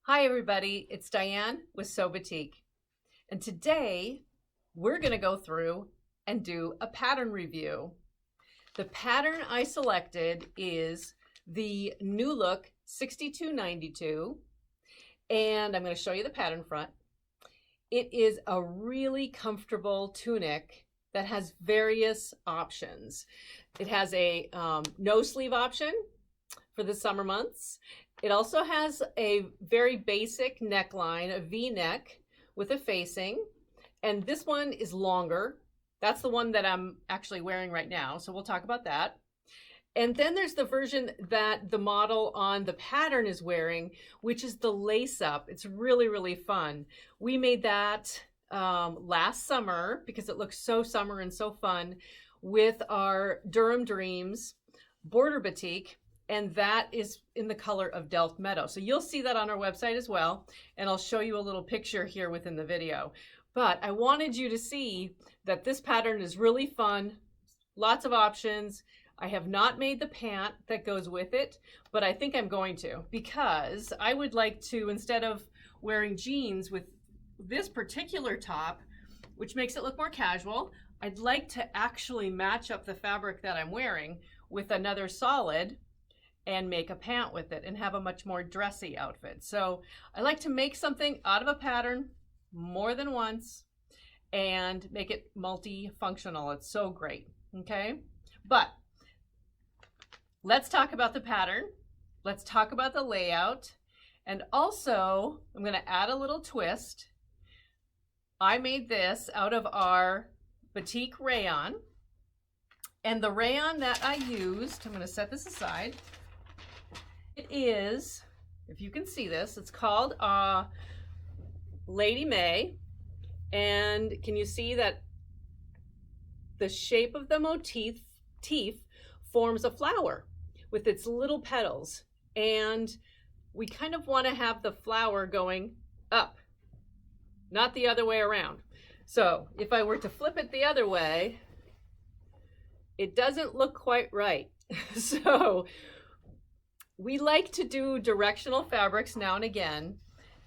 Hi everybody, it's Diane with SewBatik. And today we're going to go through and do a pattern review. The pattern I selected is the New Look 6292, and I'm going to show you the pattern front. It is a really comfortable tunic that has various options. It has a no sleeve option for the summer months. It also has a very basic neckline, a V-neck with a facing, and this one is longer. That's the one that I'm actually wearing right now, so we'll talk about that. And then there's the version that the model on the pattern is wearing, which is the lace up. It's really, really fun. We made that last summer because it looks so summer and so fun with our Durham Dreams border batik. And that is in the color of Delft Meadow. So you'll see that on our website as well. And I'll show you a little picture here within the video. But I wanted you to see that this pattern is really fun. Lots of options. I have not made the pant that goes with it, but I think I'm going to, because I would like to, instead of wearing jeans with this particular top, which makes it look more casual, I'd like to actually match up the fabric that I'm wearing with another solid and make a pant with it and have a much more dressy outfit. So I like to make something out of a pattern more than once and make it multifunctional. It's so great, okay? But let's talk about the pattern. Let's talk about the layout. And also, I'm gonna add a little twist. I made this out of our batik rayon. And the rayon that I used, I'm gonna set this aside. It is, if you can see this, it's called Lady May. And can you see that the shape of the motif forms a flower with its little petals? And we kind of want to have the flower going up, not the other way around. So if I were to flip it the other way, it doesn't look quite right. So we like to do directional fabrics now and again,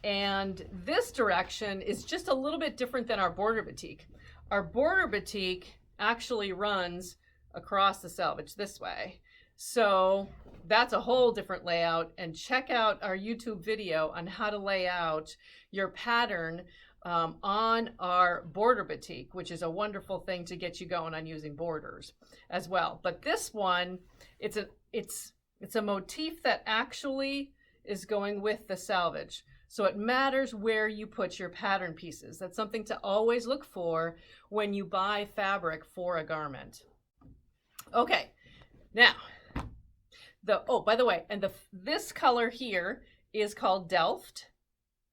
and this direction is just a little bit different than our border batik. Our border batik actually runs across the selvage this way. So that's a whole different layout, and check out our YouTube video on how to lay out your pattern on our border batik, which is a wonderful thing to get you going on using borders as well. But this one, it's a motif that actually is going with the selvage. So it matters where you put your pattern pieces. That's something to always look for when you buy fabric for a garment. Okay, now, by the way, and this color here is called Delft.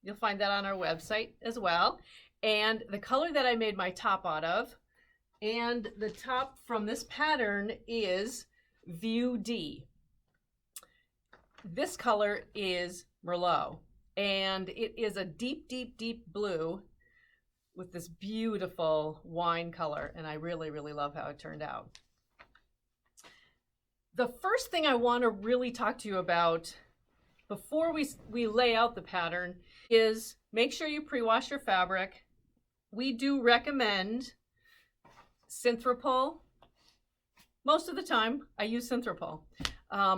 You'll find that on our website as well. And the color that I made my top out of, and the top from this pattern is View D. This color is Merlot, and it is a deep, deep, deep blue with this beautiful wine color, and I really, really love how it turned out. The first thing I want to really talk to you about before we lay out the pattern is make sure you pre-wash your fabric. We do recommend Synthropol. Most of the time, I use Synthropol.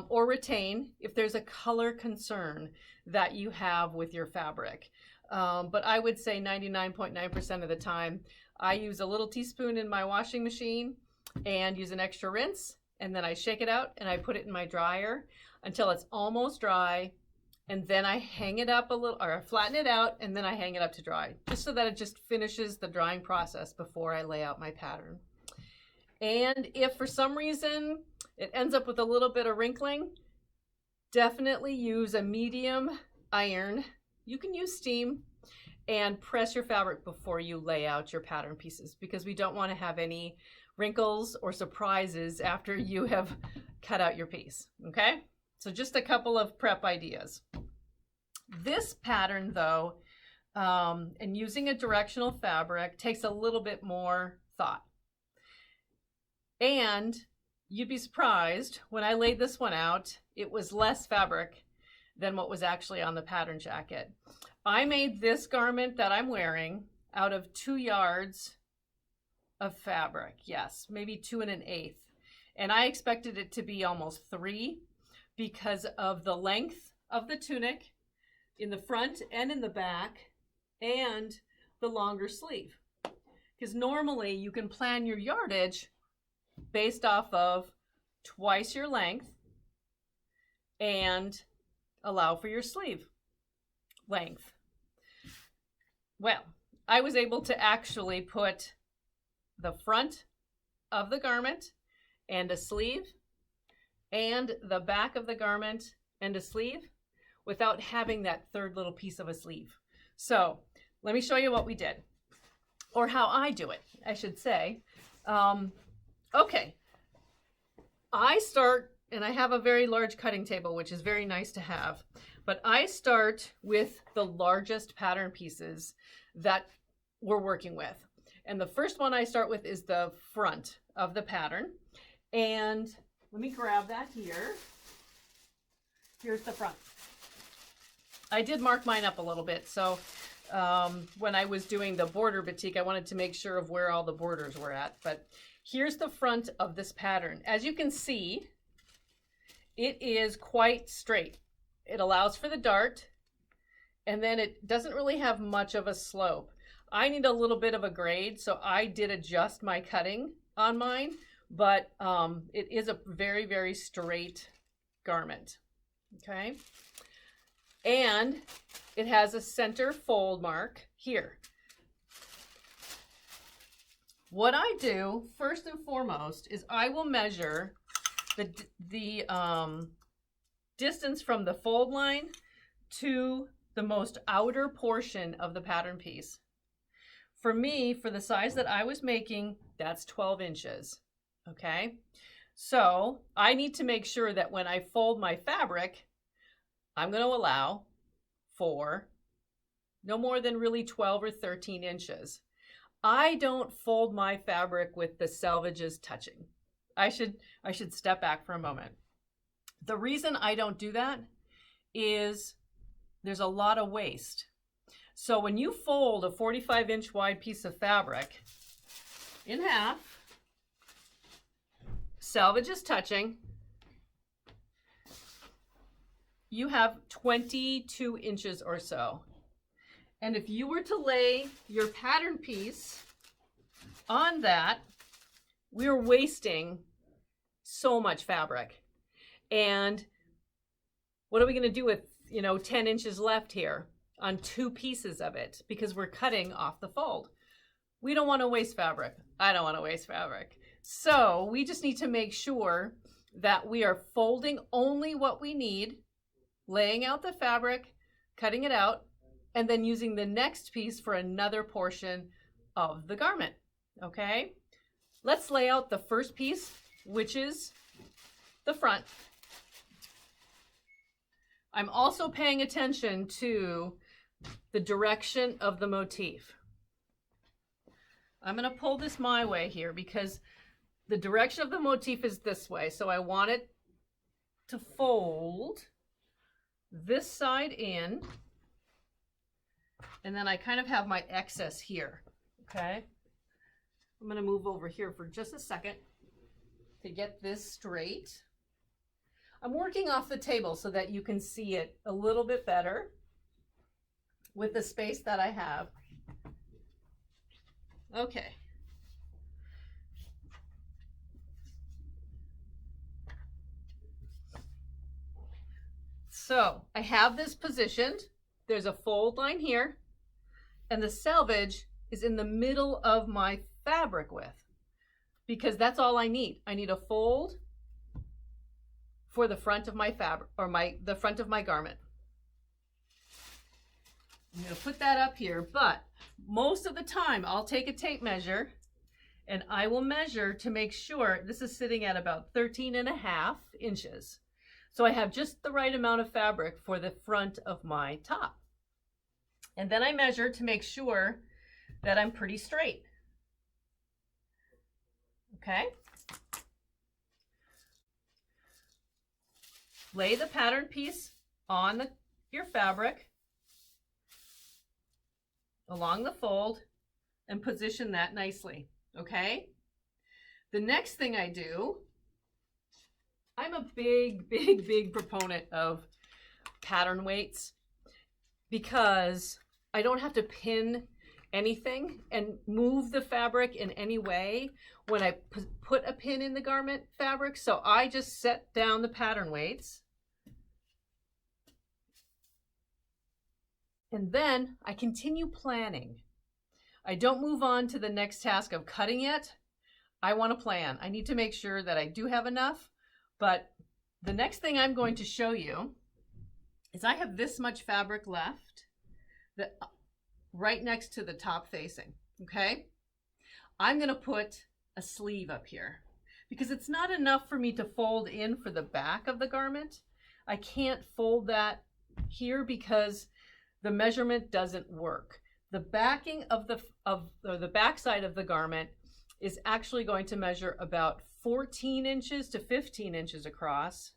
Or retain if there's a color concern that you have with your fabric. But I would say 99.9% of the time, I use a little teaspoon in my washing machine and use an extra rinse, and then I shake it out and I put it in my dryer until it's almost dry, and then I hang it up a little, or I flatten it out, and then I hang it up to dry, just so that it just finishes the drying process before I lay out my pattern. And if for some reason it ends up with a little bit of wrinkling, definitely use a medium iron. You can use steam, and press your fabric before you lay out your pattern pieces, because we don't want to have any wrinkles or surprises after you have cut out your piece, okay? So just a couple of prep ideas. This pattern though, and using a directional fabric takes a little bit more thought. And you'd be surprised, when I laid this one out, it was less fabric than what was actually on the pattern jacket. I made this garment that I'm wearing out of 2 yards of fabric. Yes, maybe 2 1/8. And I expected it to be almost 3 because of the length of the tunic in the front and in the back and the longer sleeve. Because normally you can plan your yardage based off of twice your length and allow for your sleeve length. Well, I was able to actually put the front of the garment and a sleeve and the back of the garment and a sleeve without having that third little piece of a sleeve. So let me show you what we did, or how I do it, I should say. Okay, I start, and I have a very large cutting table, which is very nice to have, but I start with the largest pattern pieces that we're working with. And the first one I start with is the front of the pattern. And let me grab that here. Here's the front. I did mark mine up a little bit. So when I was doing the border batik, I wanted to make sure of where all the borders were at. But here's the front of this pattern. As you can see, it is quite straight. It allows for the dart, and then it doesn't really have much of a slope. I need a little bit of a grade, so I did adjust my cutting on mine, but it is a very, very straight garment, okay? And it has a center fold mark here. What I do first and foremost is I will measure the distance from the fold line to the most outer portion of the pattern piece. For me, for the size that I was making, that's 12 inches, okay? So I need to make sure that when I fold my fabric, I'm going to allow for no more than really 12 or 13 inches. I don't fold my fabric with the selvages touching. I should step back for a moment. The reason I don't do that is there's a lot of waste. So when you fold a 45-inch wide piece of fabric in half, selvages touching, you have 22 inches or so. And if you were to lay your pattern piece on that, we're wasting so much fabric. And what are we going to do with, 10 inches left here on 2 pieces of it, because we're cutting off the fold? We don't want to waste fabric. I don't want to waste fabric. So we just need to make sure that we are folding only what we need, laying out the fabric, cutting it out, and then using the next piece for another portion of the garment, okay? Let's lay out the first piece, which is the front. I'm also paying attention to the direction of the motif. I'm going to pull this my way here because the direction of the motif is this way. So I want it to fold this side in, and then I kind of have my excess here, okay? I'm going to move over here for just a second to get this straight. I'm working off the table so that you can see it a little bit better with the space that I have. Okay. So I have this positioned. There's a fold line here, and the selvage is in the middle of my fabric width, because that's all I need. I need a fold for the front of my fabric, or the front of my garment. I'm going to put that up here, but most of the time I'll take a tape measure and I will measure to make sure this is sitting at about 13.5 inches. So I have just the right amount of fabric for the front of my top. And then I measure to make sure that I'm pretty straight. Okay? Lay the pattern piece on your fabric along the fold and position that nicely, okay? The next thing I do, I'm a big proponent of pattern weights because I don't have to pin anything and move the fabric in any way when I put a pin in the garment fabric. So I just set down the pattern weights and then I continue planning. I don't move on to the next task of cutting yet. I want to plan. I need to make sure that I do have enough, but the next thing I'm going to show you is I have this much fabric left that right next to the top facing, okay? I'm gonna put a sleeve up here because it's not enough for me to fold in for the back of the garment. I can't fold that here because the measurement doesn't work. The backing of the back side of the garment is actually going to measure about 14 inches to 15 inches across.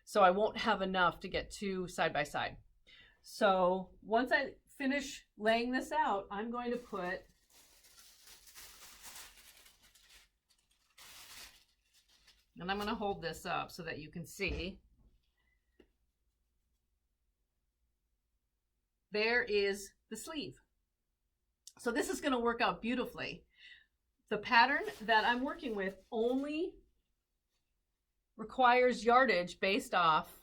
So I won't have enough to get two side by side. So once I finish laying this out, I'm going to put and I'm going to hold this up so that you can see. There is the sleeve. So this is going to work out beautifully. The pattern that I'm working with only requires yardage based off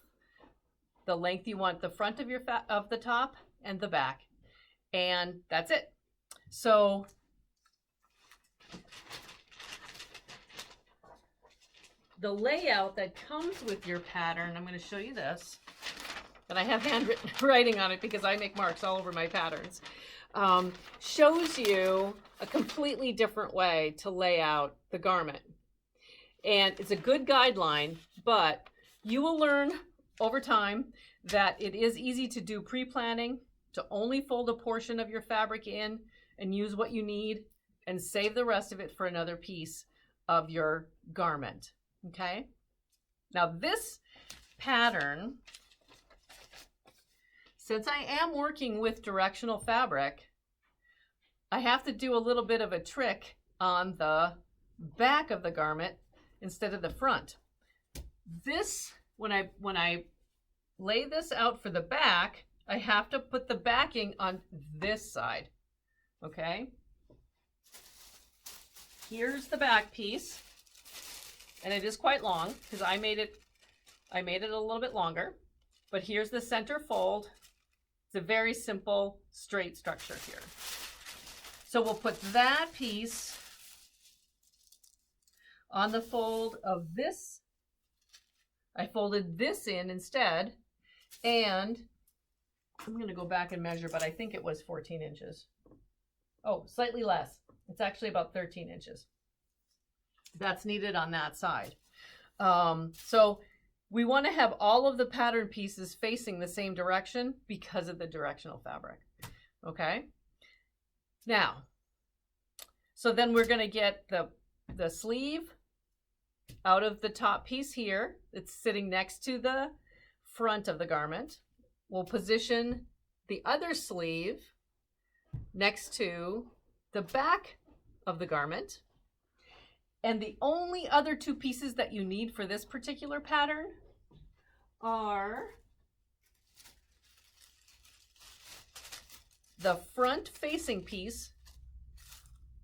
the length you want the front of your of the top and the back, and that's it. So the layout that comes with your pattern, I'm going to show you this, and I have handwriting on it because I make marks all over my patterns, shows you a completely different way to lay out the garment. And it's a good guideline, but you will learn over time that it is easy to do pre-planning, to only fold a portion of your fabric in and use what you need and save the rest of it for another piece of your garment, okay? Now this pattern, since I am working with directional fabric, I have to do a little bit of a trick on the back of the garment instead of the front. This, when I lay this out for the back, I have to put the backing on this side, okay? Here's the back piece, and it is quite long because I made it a little bit longer, but here's the center fold. It's a very simple, straight structure here. So we'll put that piece on the fold of this. I folded this in instead, and I'm going to go back and measure, but I think it was 14 inches. Oh, slightly less. It's actually about 13 inches. That's needed on that side. So we want to have all of the pattern pieces facing the same direction because of the directional fabric. Okay. Now, so then we're going to get the sleeve out of the top piece here. It's sitting next to the front of the garment. We'll position the other sleeve next to the back of the garment. And the only other two pieces that you need for this particular pattern are the front facing piece,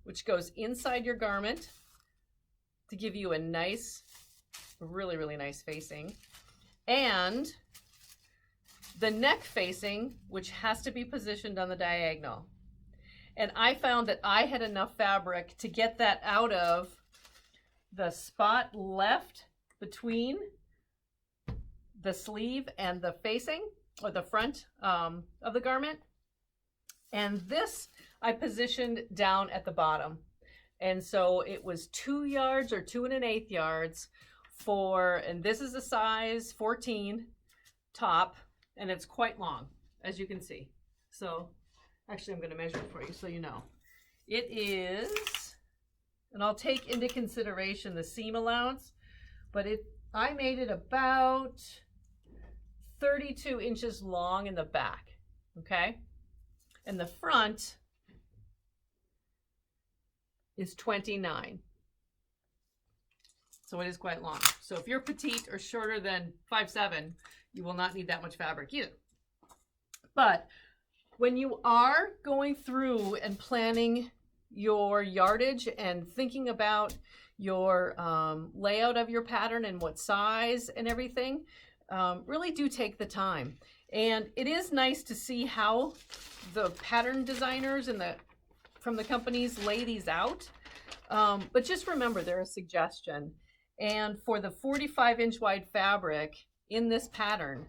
which goes inside your garment to give you a nice, really nice facing, and the neck facing, which has to be positioned on the diagonal. And I found that I had enough fabric to get that out of the spot left between the sleeve and the facing, or the front of the garment. And this I positioned down at the bottom. And so it was 2 yards or 2 1/8 yards for, and this is a size 14 top, and it's quite long, as you can see. So actually I'm going to measure it for you so you know. It is, and I'll take into consideration the seam allowance, but I made it about 32 inches long in the back, okay? And the front is 29. So it is quite long. So if you're petite or shorter than 5'7", you will not need that much fabric either. But when you are going through and planning your yardage and thinking about your layout of your pattern and what size and everything, really do take the time. And it is nice to see how the pattern designers and from the companies lay these out. But just remember, they're a suggestion. And for the 45-inch wide fabric in this pattern,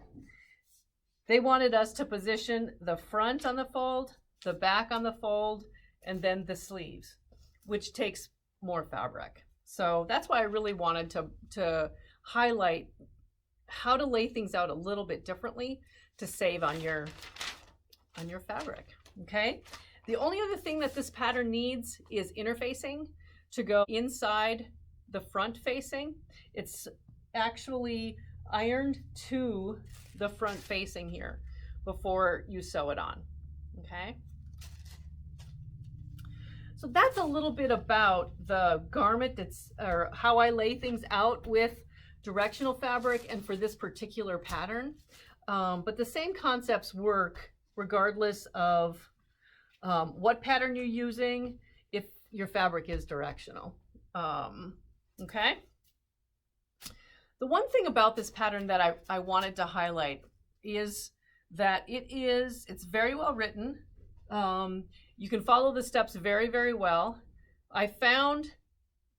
they wanted us to position the front on the fold, the back on the fold, and then the sleeves, which takes more fabric. So that's why I really wanted to highlight how to lay things out a little bit differently to save on your fabric, okay? The only other thing that this pattern needs is interfacing to go inside the front facing. It's actually ironed to the front facing here before you sew it on, okay? So that's a little bit about the garment, or how I lay things out with directional fabric and for this particular pattern. But the same concepts work regardless of what pattern you're using if your fabric is directional. Okay. The one thing about this pattern that I wanted to highlight is that it's very well written. You can follow the steps very, very well. I found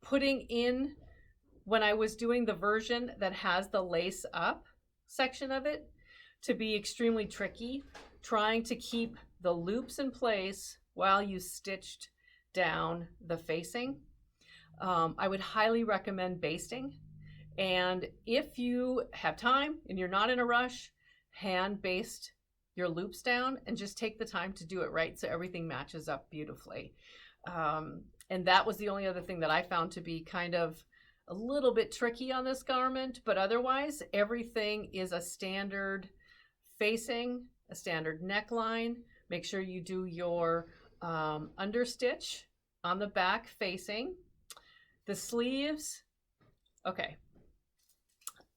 putting in, when I was doing the version that has the lace up section of it, to be extremely tricky, trying to keep the loops in place while you stitched down the facing. I would highly recommend basting. And if you have time and you're not in a rush, hand baste your loops down and just take the time to do it right so everything matches up beautifully. And that was the only other thing that I found to be kind of a little bit tricky on this garment, but otherwise everything is a standard facing, a standard neckline. Make sure you do your understitch on the back facing. The sleeves, okay.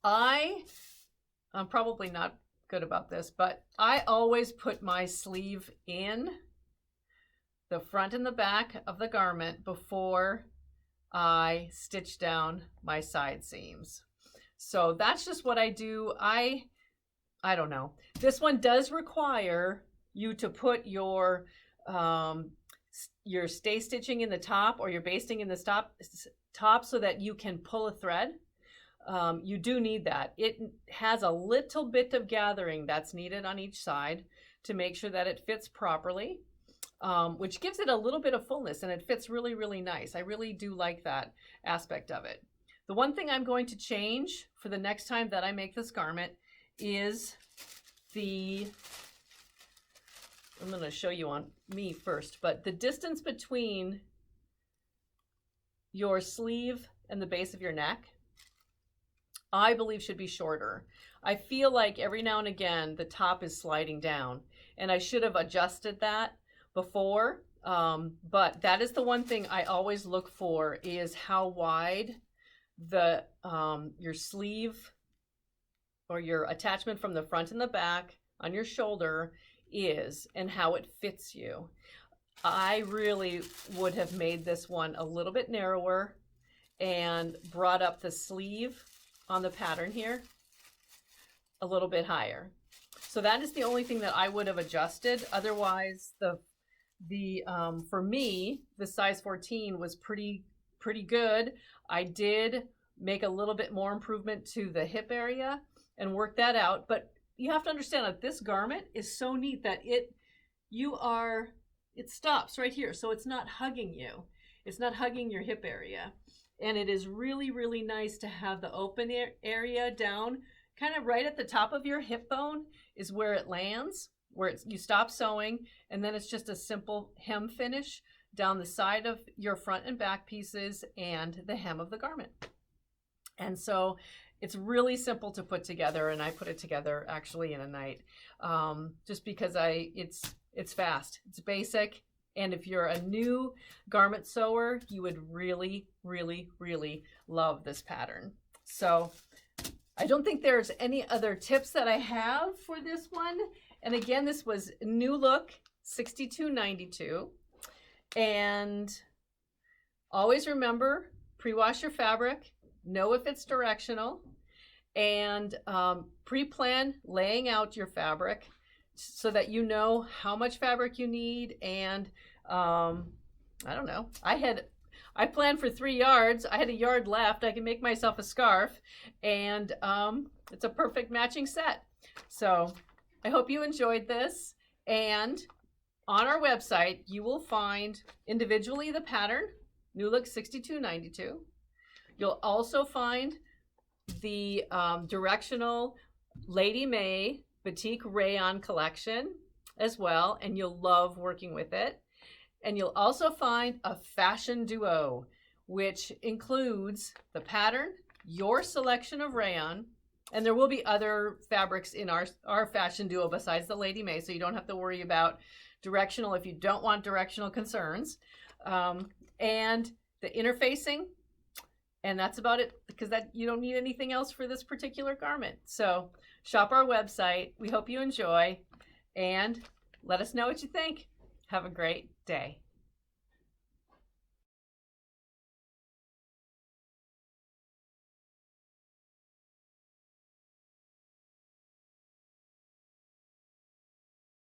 I'm probably not good about this, but I always put my sleeve in the front and the back of the garment before I stitch down my side seams. So that's just what I do. I don't know. This one does require you to put your stay stitching in the top or your basting in the top so that you can pull a thread. You do need that. It has a little bit of gathering that's needed on each side to make sure that it fits properly, which gives it a little bit of fullness, and it fits really, really nice. I really do like that aspect of it. The one thing I'm going to change for the next time that I make this garment is I'm going to show you on me first, but the distance between your sleeve and the base of your neck, I believe should be shorter. I feel like every now and again the top is sliding down, and I should have adjusted that before, but that is the one thing I always look for, is how wide your sleeve or your attachment from the front and the back on your shoulder is and how it fits you. I really would have made this one a little bit narrower and brought up the sleeve on the pattern here a little bit higher. So that is the only thing that I would have adjusted. Otherwise, for me, the size 14 was pretty good. I did make a little bit more improvement to the hip area and work that out. But you have to understand that this garment is so neat that it stops right here. So it's not hugging you. It's not hugging your hip area. And it is really, really nice to have the open area down, kind of right at the top of your hip bone is where it lands, where you stop sewing, and then it's just a simple hem finish down the side of your front and back pieces and the hem of the garment. And so It's really simple to put together, and I put it together actually in a night, just because it's fast, it's basic, and if you're a new garment sewer, you would really, really, really love this pattern. So I don't think there's any other tips that I have for this one. And again, this was New Look 6292. And always remember, pre-wash your fabric, know if it's directional, and pre-plan laying out your fabric so that you know how much fabric you need. And I don't know, I planned for 3 yards. I had a yard left. I can make myself a scarf, and it's a perfect matching set. So I hope you enjoyed this. And on our website, you will find individually the pattern, New Look 6292. You'll also find the directional Lady May Batik Rayon collection as well, and you'll love working with it. And you'll also find a fashion duo, which includes the pattern, your selection of rayon, and there will be other fabrics in our fashion duo besides the Lady May, so you don't have to worry about directional if you don't want directional concerns. And the interfacing, and that's about it, because you don't need anything else for this particular garment. So shop our website. We hope you enjoy, and let us know what you think. Have a great day.